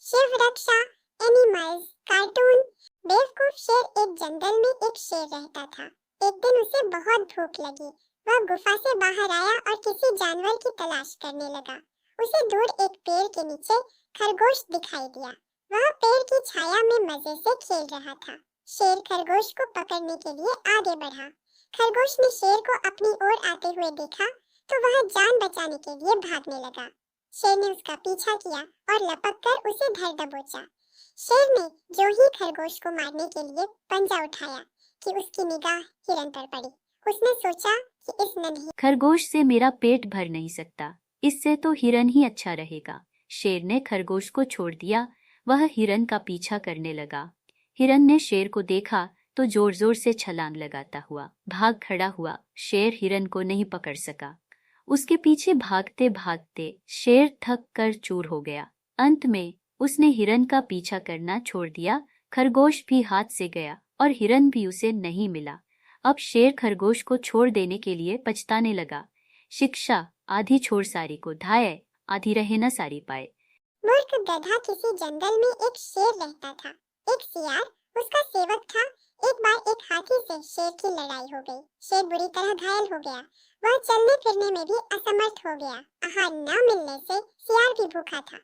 शिव रक्षा, animals, cartoon. बेवकूफ शेर एक जंगल में एक शेर रहता था। एक दिन उसे बहुत भूख लगी। वह गुफा से बाहर आया और किसी जानवर की तलाश करने लगा। उसे दूर एक पेड़ के नीचे खरगोश दिखाई दिया। वह पेड़ की छाया में मजे से खेल रहा था। शेर खरगोश को पकड़ने के लिए आगे बढ़ा। खरगोश ने शेर को अपनी ओर आते हुए देखा तो वह जान बचाने के लिए भागने लगा। शेर ने उसका पीछा किया और लपककर उसे धर दबोचा। शेर ने जो ही खरगोश को मारने के लिए पंजा उठाया कि उसकी निगाह हिरन पर पड़ी। उसने सोचा कि इस नन्हे खरगोश से मेरा पेट भर नहीं सकता, इससे तो हिरन ही अच्छा रहेगा। शेर ने खरगोश को छोड़ दिया। वह हिरन का पीछा करने लगा। हिरन ने शेर को देखा तो जोर जोर से छलांग लगाता हुआ भाग खड़ा हुआ। शेर हिरन को नहीं पकड़ सका। उसके पीछे भागते भागते शेर थक कर चूर हो गया। अंत में उसने हिरन का पीछा करना छोड़ दिया। खरगोश भी हाथ से गया और हिरन भी उसे नहीं मिला। अब शेर खरगोश को छोड़ देने के लिए पछताने लगा। शिक्षा, आधी छोड़ सारी को धाये, आधी रहे न सारी पाए। मूर्ख गधा। किसी जंगल में एक शेर रहता था। एक सियार उसका सेवक था। एक बार एक हाथी से शेर की लड़ाई हो गई। शेर बुरी तरह घायल हो गया। वह चलने फिरने में भी असमर्थ हो गया। आहार न मिलने से सियार भी भूखा था।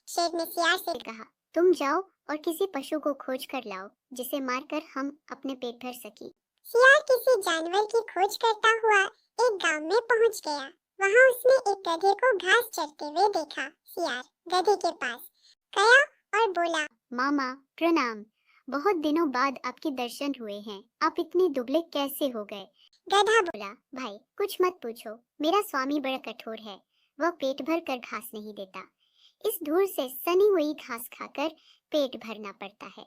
शेर ने सियार से कहा, तुम जाओ और किसी पशु को खोज कर लाओ जिसे मारकर हम अपने पेट भर सकें। सियार किसी जानवर की खोज करता हुआ एक गांव में पहुंच गया। वहां उसने एक गधे को घास चरते हुए देखा। सियार गधे के पास गया और बोला, मामा प्रणाम, बहुत दिनों बाद आपके दर्शन हुए हैं। आप इतने दुबले कैसे हो गए? गधा बोला, भाई कुछ मत पूछो, मेरा स्वामी बड़ा कठोर है। वह पेट भर कर घास नहीं देता। इस धूल से सनी हुई घास खाकर पेट भरना पड़ता है।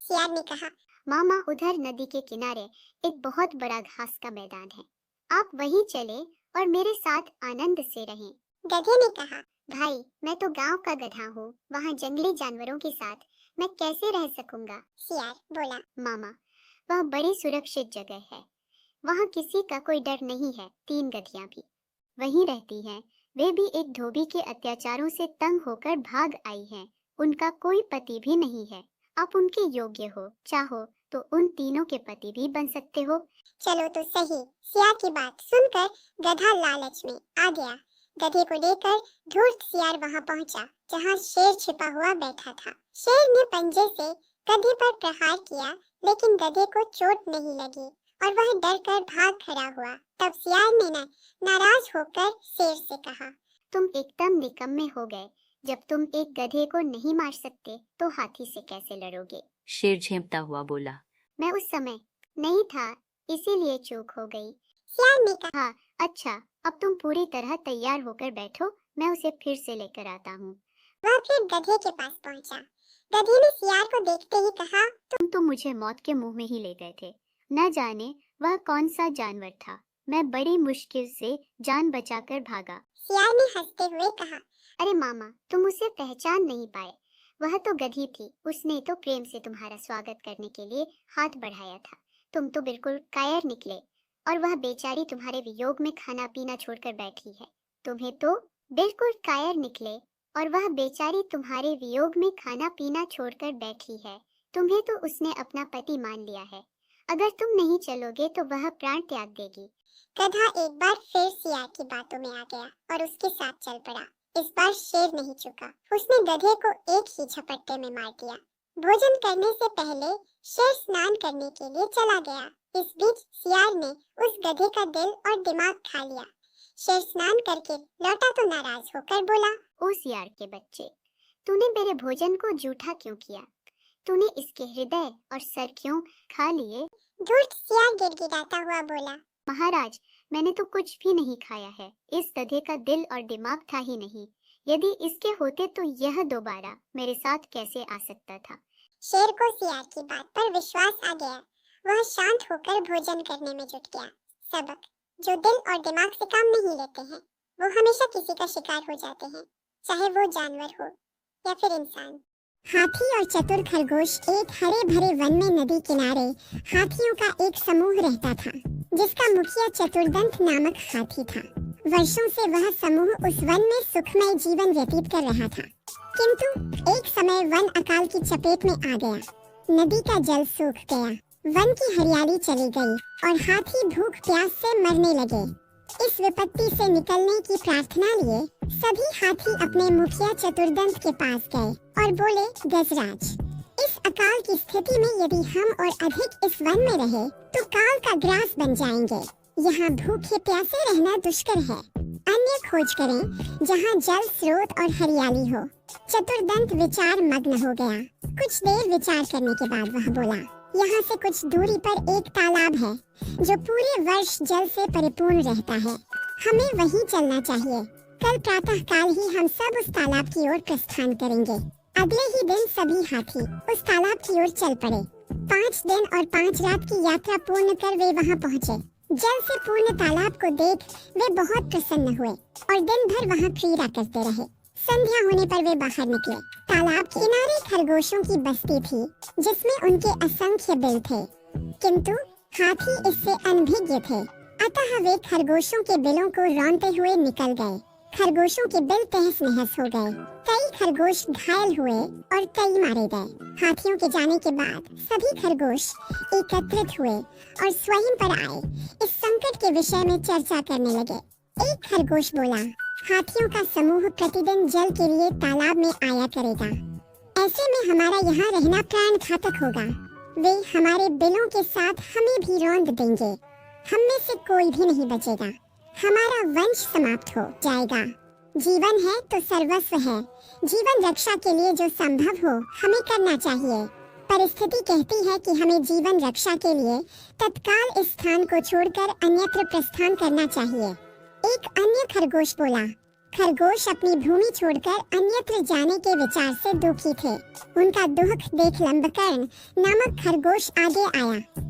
सियार ने कहा, मामा उधर नदी के किनारे एक बहुत बड़ा घास का मैदान है। आप वहीं चले और मेरे साथ आनंद से रहें। गधे ने कहा, भाई मैं तो गांव का गधा हूँ, वहाँ जंगली जानवरों के साथ मैं कैसे रह सकूंगा? सियार बोला, मामा वह बड़ी सुरक्षित जगह है, वहाँ किसी का कोई डर नहीं है। 3 गधियाँ भी वहीं रहती हैं। वे भी एक धोबी के अत्याचारों से तंग होकर भाग आई हैं। उनका कोई पति भी नहीं है। आप उनके योग्य हो, चाहो तो उन तीनों के पति भी बन सकते हो। चलो तो सही। सियार की बात सुनकर गधा लालच में आ गया। गधे को लेकर धूर्त सियार वहां पहुंचा जहां शेर छिपा हुआ बैठा था। शेर ने पंजे से गधे पर प्रहार किया लेकिन गधे को चोट नहीं लगी और वह डर कर भाग खड़ा हुआ। तब सियार ने नाराज होकर शेर से कहा, तुम एकदम निकम्मे हो गए। जब तुम एक गधे को नहीं मार सकते तो हाथी से कैसे लड़ोगे? शेर झेंपता हुआ बोला, मैं उस समय नहीं था, इसीलिए चूक हो गई। सियार ने कहा, अच्छा अब तुम पूरी तरह तैयार होकर बैठो, मैं उसे फिर से लेकर आता हूँ। वह फिर गधे के पास पहुंचा। गधे ने सियार को देखते ही कहा, तुम तो मुझे मौत के मुंह में ही ले गए थे। न जाने वह कौन सा जानवर था। मैं बड़ी मुश्किल से जान बचाकर भागा। सियार ने हंसते हुए कहा, अरे मामा तुम उसे पहचान नहीं पाए। वह तो गधी थी। उसने तो प्रेम से तुम्हारा स्वागत करने के लिए हाथ बढ़ाया था। तुम तो बिल्कुल कायर निकले और वह बेचारी तुम्हारे वियोग में खाना पीना छोड़कर बैठी है। तुम्हें तो बिल्कुल कायर निकले और वह बेचारी तुम्हारे वियोग में खाना पीना छोड़कर बैठी है। तुम्हें तो उसने अपना पति मान लिया है। अगर तुम नहीं चलोगे तो वह प्राण त्याग देगी। गधा एक बार फिर सियार की बातों में आ गया और उसके साथ चल पड़ा। इस बार शेर नहीं चुका। उसने गधे को एक ही झपट्टे में मार दिया। भोजन करने से पहले शेर स्नान करने के लिए चला गया। इस बीच सियार ने उस गधे का दिल और दिमाग खा लिया। शेर स्नान करके लौटा तो नाराज होकर बोला, ओ सियार के बच्चे, तूने मेरे भोजन को जूठा क्यों किया? तूने इसके हृदय और सर क्यों खा लिए? धूर्त सियार गिड़गिड़ाता हुआ बोला, महाराज मैंने तो कुछ भी नहीं खाया है। इस गधे का दिल और दिमाग था ही नहीं। यदि इसके होते तो यह दोबारा मेरे साथ कैसे आ सकता था? शेर को सियार की बात पर विश्वास आ गया। वह शांत होकर भोजन करने में जुट गया। सबक, जो दिल और दिमाग से काम नहीं लेते हैं वो हमेशा किसी का शिकार हो जाते हैं, चाहे वो जानवर हो या फिर इंसान। हाथी और चतुर खरगोश। एक हरे भरे वन में नदी किनारे हाथियों का एक समूह रहता था जिसका मुखिया चतुर्दंत नामक हाथी था। वर्षों से वह समूह उस वन में सुखमय जीवन व्यतीत कर रहा था। किंतु एक समय वन अकाल की चपेट में आ गया। नदी का जल सूख गया, वन की हरियाली चली गई और हाथी भूख प्यास से मरने लगे। इस विपत्ति से निकलने की प्रार्थना लिए सभी हाथी अपने मुखिया चतुर्दंत के पास गए और बोले, गजराज, इस अकाल की स्थिति में यदि हम और अधिक इस वन में रहे तो काल का ग्रास बन जाएंगे। यहाँ भूखे प्यासे रहना दुष्कर है। अन्य खोज करें जहाँ जल स्रोत और हरियाली हो। चतुर्दंत विचार मग्न हो गया। कुछ देर विचार करने के बाद वह बोला, यहाँ से कुछ दूरी पर एक तालाब है जो पूरे वर्ष जल से परिपूर्ण रहता है। हमें वहीं चलना चाहिए। कल प्रातः काल ही हम सब उस तालाब की ओर प्रस्थान करेंगे। अगले ही दिन सभी हाथी उस तालाब की ओर चल पड़े। 5 दिन और 5 रात की यात्रा पूर्ण कर वे वहां पहुंचे। जल से पूर्ण तालाब को देख वे बहुत प्रसन्न हुए और दिन भर वहां क्रीड़ा करते रहे। संध्या होने पर वे बाहर निकले। तालाब के किनारे खरगोशों की बस्ती थी जिसमें उनके असंख्य बिल थे, किंतु हाथी इससे अनभिज्ञ थे। अतः वे खरगोशों के बिलों को रौंदते हुए निकल गए। खरगोशों के बिल तहस नहस हो गए। कई खरगोश घायल हुए और कई मारे गए। हाथियों के जाने के बाद सभी खरगोश एकत्रित हुए और स्वयं पर आए इस संकट के विषय में चर्चा करने लगे। एक खरगोश बोला, हाथियों का समूह प्रतिदिन जल के लिए तालाब में आया करेगा। ऐसे में हमारा यहाँ रहना प्राण घातक होगा। वे हमारे बिलों के साथ हमें भी रौंद देंगे। हम में से कोई भी नहीं बचेगा। हमारा वंश समाप्त हो जाएगा। जीवन है तो सर्वस्व है। जीवन रक्षा के लिए जो संभव हो हमें करना चाहिए। परिस्थिति कहती है कि हमें जीवन रक्षा के लिए तत्काल इस स्थान को छोड़कर अन्यत्र प्रस्थान करना चाहिए। एक अन्य खरगोश बोला, खरगोश अपनी भूमि छोड़कर अन्यत्र जाने के विचार से दुखी थे। उनका दुख देख लंबकर्ण नामक खरगोश आगे आया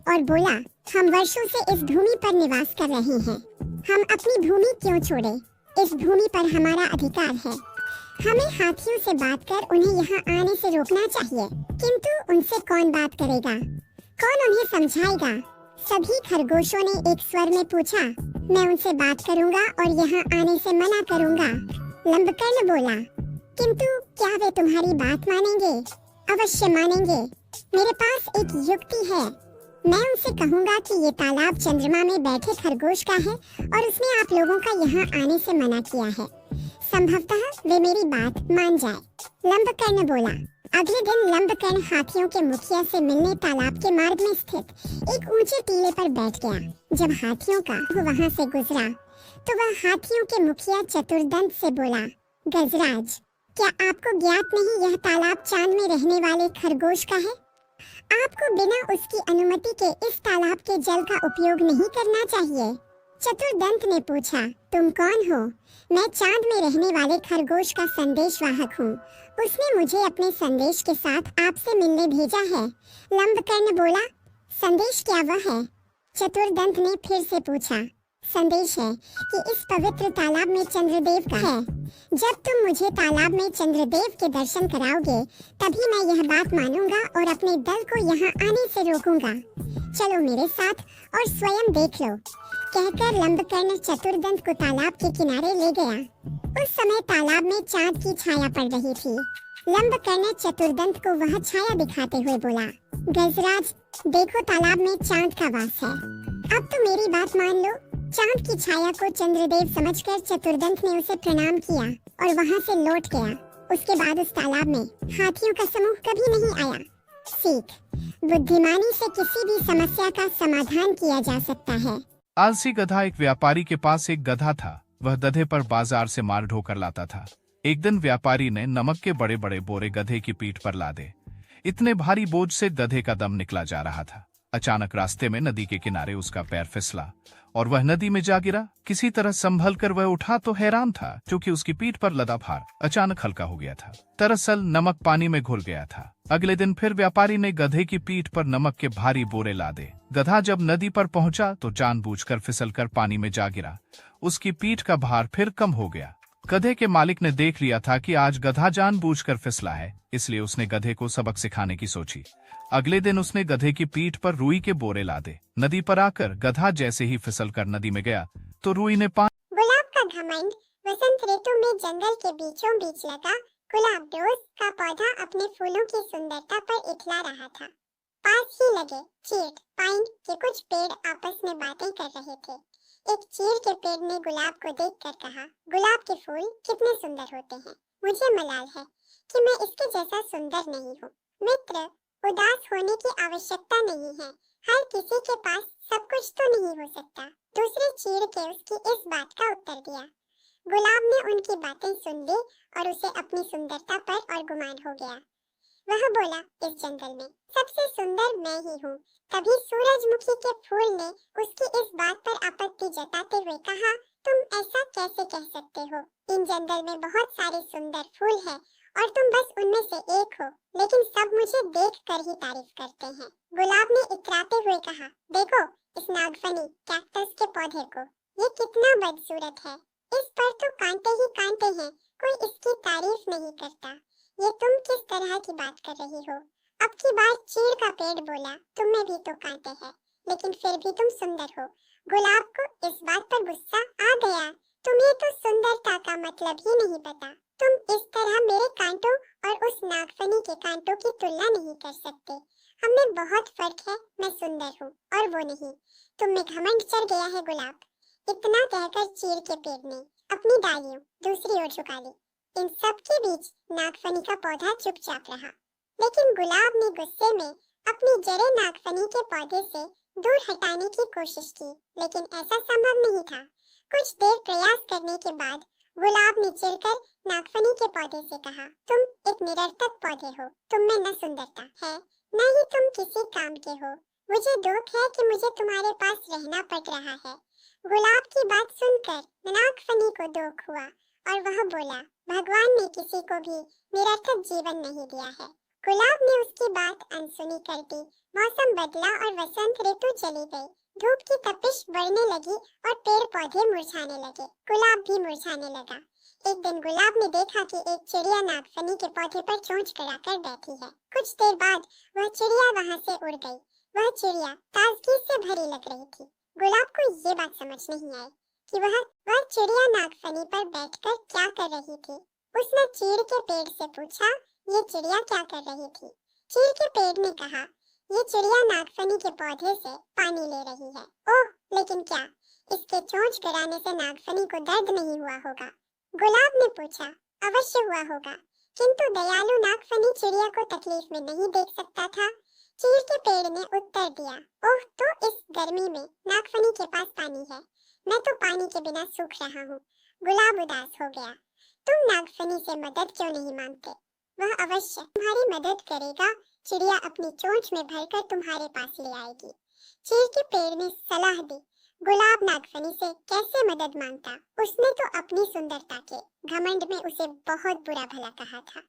और बोला, हम वर्षों से इस भूमि पर निवास कर रहे हैं। हम अपनी भूमि क्यों छोड़े? इस भूमि पर हमारा अधिकार है। हमें हाथियों से बात कर उन्हें यहाँ आने से रोकना चाहिए, किंतु उनसे कौन बात करेगा? कौन उन्हें समझाएगा? सभी खरगोशों ने एक स्वर में पूछा, मैं उनसे बात करूंगा और यहाँ आने से मना करूंगा। लंबकर्ण बोला, किंतु क्या वे तुम्हारी बात मानेंगे? अवश्य मानेंगे। मेरे पास एक युक्ति है। मैं उनसे कहूंगा कि ये तालाब चंद्रमा में बैठे खरगोश का है और उसने आप लोगों का यहाँ आने से मना किया है। संभवतः वे मेरी बात मान जाए। लंबकर्ण बोला। अगले दिन लंबकर्ण हाथियों के मुखिया से मिलने तालाब के मार्ग में स्थित एक ऊंचे टीले पर बैठ गया। जब हाथियों का वहां से गुजरा तो वह हाथियों के मुखिया चतुर्दंत से बोला, गजराज, क्या आपको ज्ञात नहीं यह तालाब चांद में रहने वाले खरगोश का है? आपको बिना उसकी अनुमति के इस तालाब के जल का उपयोग नहीं करना चाहिए। चतुर्दंत ने पूछा, तुम कौन हो? मैं चांद में रहने वाले खरगोश का संदेशवाहक हूँ। उसने मुझे अपने संदेश के साथ आपसे मिलने भेजा है। लंबकर्ण बोला, संदेश क्या वह है? चतुर्दंत ने फिर से पूछा। संदेश है कि इस पवित्र तालाब में चंद्रदेव का है। जब तुम मुझे तालाब में चंद्रदेव के दर्शन कराओगे तभी मैं यह बात मानूंगा और अपने दल को यहाँ आने से रोकूंगा। चलो मेरे साथ और स्वयं देख लो। कहकर लंबकर्ण चतुर्दंत को तालाब के किनारे ले गया। उस समय तालाब में चांद की छाया पड़ रही थी। लंबकर्ण चतुर्दंत को वह छाया दिखाते हुए बोला, गजराज, देखो तालाब में चांद का वास है। अब तो मेरी बात मान लो। चांद की छाया को चंद्रदेव समझकर चतुर्दंत ने उसे प्रणाम किया और वहां से लौट गया। उसके बाद उस तालाब में हाथियों का समूह कभी नहीं आया। सीख, बुद्धिमानी से किसी भी समस्या का समाधान किया जा सकता है। आलसी गधा। एक व्यापारी के पास एक गधा था। वह गधे पर बाजार से माल ढोकर लाता था। एक दिन व्यापारी ने नमक के बड़े बड़े बोरे गधे की पीठ पर लादे। इतने भारी बोझ से गधे का दम निकला जा रहा था। अचानक रास्ते में नदी के किनारे उसका पैर फिसला और वह नदी में जा गिरा। किसी तरह संभल कर वह उठा तो हैरान था क्योंकि उसकी पीठ पर लदा भार अचानक हल्का हो गया था। दरअसल नमक पानी में घुल गया था। अगले दिन फिर व्यापारी ने गधे की पीठ पर नमक के भारी बोरे लादे। गधा जब नदी पर पहुंचा तो जानबूझकर फिसलकर पानी में जा गिरा। उसकी पीठ का भार फिर कम हो गया। गधे के मालिक ने देख लिया था कि आज गधा जानबूझकर फिसला है, इसलिए उसने गधे को सबक सिखाने की सोची। अगले दिन उसने गधे की पीठ पर रुई के बोरे लादे। नदी पर आकर गधा जैसे ही फिसलकर नदी में गया तो रुई ने गुलाब का घमंड वसंत ऋतु में जंगल के बीचों बीच लगा गुलाब रोज का पौधा अपने फूलों की सुंदरता पर इठला रहा था। पास ही लगे चीड़ पाइन के कुछ पेड़ आपस में बातें कर रहे थे। एक चीड़ के पेड़ ने गुलाब को देखकर कहा, गुलाब के फूल कितने सुंदर होते हैं। मुझे मलाल है कि मैं इसके जैसा सुंदर नहीं हूँ। मित्र, उदास होने की आवश्यकता नहीं है। हर किसी के पास सब कुछ तो नहीं हो सकता। दूसरे चीड़ के उसकी इस बात का उत्तर दिया। गुलाब ने उनकी बातें सुन ली और उसे अपनी सुंदरता पर और गुमान हो गया। वह बोला, इस जंगल में सबसे सुंदर मैं ही हूँ। तभी सूरजमुखी के फूल ने उसकी इस बात पर आपत्ति जताते हुए कहा, तुम ऐसा कैसे कह सकते हो? इन जंगल में बहुत सारे सुंदर फूल हैं और तुम बस उनमें से एक हो, लेकिन सब मुझे देख कर ही तारीफ करते हैं। गुलाब ने इतराते हुए कहा, देखो इस नागफनी कैक्टस के पौधे को, ये कितना बदसूरत है। इस पर तो कांटे ही कांटे हैं, कोई इसकी तारीफ नहीं करता। ये तुम किस तरह की बात कर रही हो? अब की बार चीड़ का पेड़ बोला, तुम में भी तो कांटे हैं, लेकिन फिर भी तुम सुंदर हो। गुलाब को इस बात पर गुस्सा आ गया। तुम्हें तो सुंदरता का मतलब ही नहीं पता। तुम इस तरह मेरे कांटों और उस नागफनी के कांटों की तुलना नहीं कर सकते। हमें बहुत फर्क है। मैं सुंदर हूँ और वो नहीं। तुम में घमंड चढ़ गया है गुलाब। इतना कहकर चीड़ के पेड़ ने अपनी डालियों दूसरी ओर झुका ली। इन सब के बीच नागफनी का पौधा चुपचाप रहा, लेकिन गुलाब ने गुस्से में अपनी जड़ें नागफनी के पौधे से दूर हटाने की कोशिश की, लेकिन ऐसा संभव नहीं था। कुछ देर प्रयास करने के बाद गुलाब ने चिढ़कर नागफनी के पौधे से कहा, तुम एक निरर्थक पौधे हो। तुम में न सुंदरता है, न ही तुम किसी काम के हो। मुझे दुख है कि मुझे तुम्हारे पास रहना पड़ रहा है। गुलाब की बात सुनकर नागफनी को दुख हुआ और वह बोला, भगवान ने किसी को भी निरर्थक जीवन नहीं दिया है। गुलाब ने उसकी बात अनसुनी कर दी। मौसम बदला और वसंत ऋतु चली गई। धूप की तपिश बढ़ने लगी और पेड़ पौधे मुरझाने लगे। गुलाब भी मुरझाने लगा। एक दिन गुलाब ने देखा कि एक चिड़िया नागफनी के पौधे पर चोंच गड़ाकर बैठी है। कुछ देर बाद वह चिड़िया वहां से उड़ गई। वह चिड़िया ताजगी से भरी लग रही थी। गुलाब को ये बात समझ नहीं आई कि वह चिड़िया नागफनी पर बैठकर क्या कर रही थी। उसने चीड़ के पेड़ से पूछा, ये चिड़िया क्या कर रही थी? चीड़ के पेड़ ने कहा, ये चिड़िया नागफनी के पौधे से पानी ले रही है। ओह, लेकिन क्या इसके चोंच गड़ाने से नागफनी को दर्द नहीं हुआ होगा? गुलाब ने पूछा, अवश्य हुआ होगा, किंतु दयालु नागफनी चिड़िया को तकलीफ में नहीं देख सकता था। चीड़ के पेड़ ने उत्तर दिया, ओह, तो इस गर्मी में नागफनी के पास पानी है। मैं तो पानी के बिना सूख रहा हूँ। गुलाब उदास हो गया। तुम नागफनी से मदद क्यों नहीं मांगते? वह अवश्य तुम्हारी मदद करेगा। चिड़िया अपनी चोंच में भरकर तुम्हारे पास ले आएगी। चीड़ के पेड़ ने सलाह दी। गुलाब नागफनी से कैसे मदद मांगता? उसने तो अपनी सुंदरता के घमंड में उसे बहुत बुरा भला कहा था,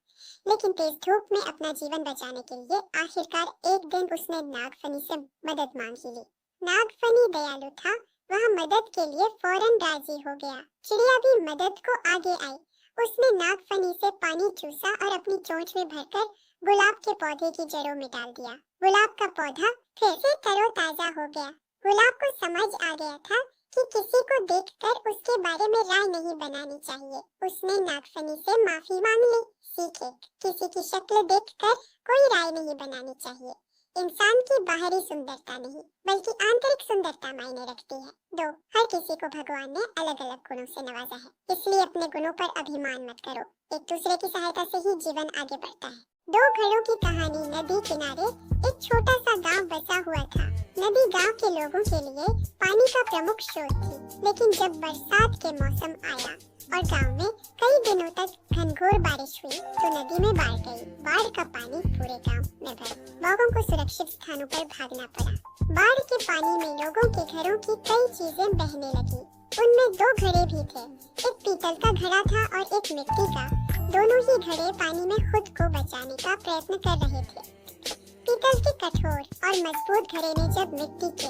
लेकिन तेज धूप में अपना जीवन बचाने के लिए आखिरकार एक दिन उसने नागफनी से मदद मांग ही ली। नागफनी दयालु था, वह मदद के लिए फौरन राजी हो गया। चिड़िया भी मदद को आगे आई। उसने नागफनी से पानी चूसा और अपनी चोंच में भरकर गुलाब के पौधे की जड़ों में डाल दिया। गुलाब का पौधा फिर से तरोताजा हो गया। गुलाब को समझ आ गया था कि किसी को देखकर उसके बारे में राय नहीं बनानी चाहिए। उसने नागफनी से माफी मांग ली। सीखे, किसी की शक्ल देखकर कोई राय नहीं बनानी चाहिए। इंसान की बाहरी सुंदरता नहीं, बल्कि आंतरिक सुंदरता मायने रखती है। 2. हर किसी को भगवान ने अलग अलग गुणों से नवाजा है, इसलिए अपने गुणों पर अभिमान मत करो। एक दूसरे की सहायता से ही जीवन आगे बढ़ता है। 2 घड़ों की कहानी। नदी किनारे एक छोटा सा गांव बसा हुआ था। नदी गांव के लोगों के लिए पानी का प्रमुख स्रोत थी, लेकिन जब बरसात के मौसम आया और गांव में कई दिनों तक घनघोर बारिश हुई तो नदी में बाढ़ गई। बाढ़ का पानी पूरे गांव में भरा। लोगों को सुरक्षित स्थानों पर भागना पड़ा। बाढ़ के पानी में लोगों के घरों की कई चीजें बहने लगी। उनमें 2 घड़े भी थे। एक पीतल का घड़ा था और एक मिट्टी का। दोनों ही घड़े पानी में खुद को बचाने का प्रयत्न कर रहे थे। पीतल के कठोर और मजबूत घड़े ने जब मिट्टी के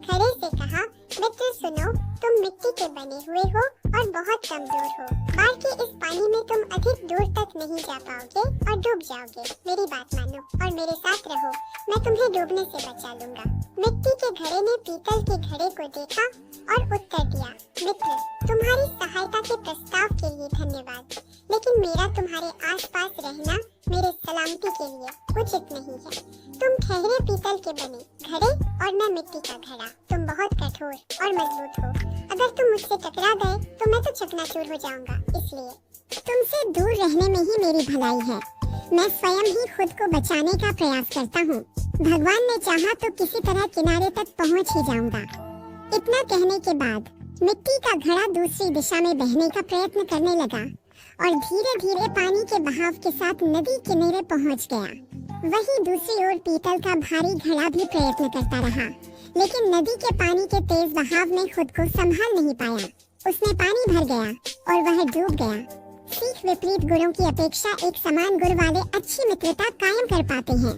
घड़े से कहा, मित्र सुनो, तुम मिट्टी के बने हुए हो और बहुत कमजोर हो। बाढ़ संसार के इस पानी में तुम अधिक दूर तक नहीं जा पाओगे और डूब जाओगे। मेरी बात मानो और मेरे साथ रहो, मैं तुम्हें डूबने से बचा लूंगा। मिट्टी के घड़े ने पीतल के घड़े को देखा और उत्तर दिया, मित्र, तुम्हारी सहायता के प्रस्ताव के लिए धन्यवाद, लेकिन मेरा तुम्हारे आसपास रहना मेरे सलामती के लिए उचित नहीं है। तुम ठहरे पीतल के बने घड़े और मैं मिट्टी का घड़ा। तुम बहुत कठोर और मजबूत हो। अगर तुम मुझसे टकरा गए तो मैं तो चकनाचूर हो जाऊंगा। इसलिए तुमसे दूर रहने में ही मेरी भलाई है। मैं स्वयं ही खुद को बचाने का प्रयास करता हूँ। भगवान ने चाहा तो किसी तरह किनारे तक पहुँच ही जाऊंगा। इतना कहने के बाद मिट्टी का घड़ा दूसरी दिशा में बहने का प्रयत्न करने लगा और धीरे धीरे पानी के बहाव के साथ नदी किनारे पहुंच गया। वहीं दूसरी ओर पीतल का भारी घड़ा भी प्रयत्न करता रहा, लेकिन नदी के पानी के तेज बहाव में खुद को संभाल नहीं पाया। उसमें पानी भर गया और वह डूब गया। सीख विपरीत गुणों की अपेक्षा एक समान गुण वाले अच्छी मित्रता कायम कर पाते हैं।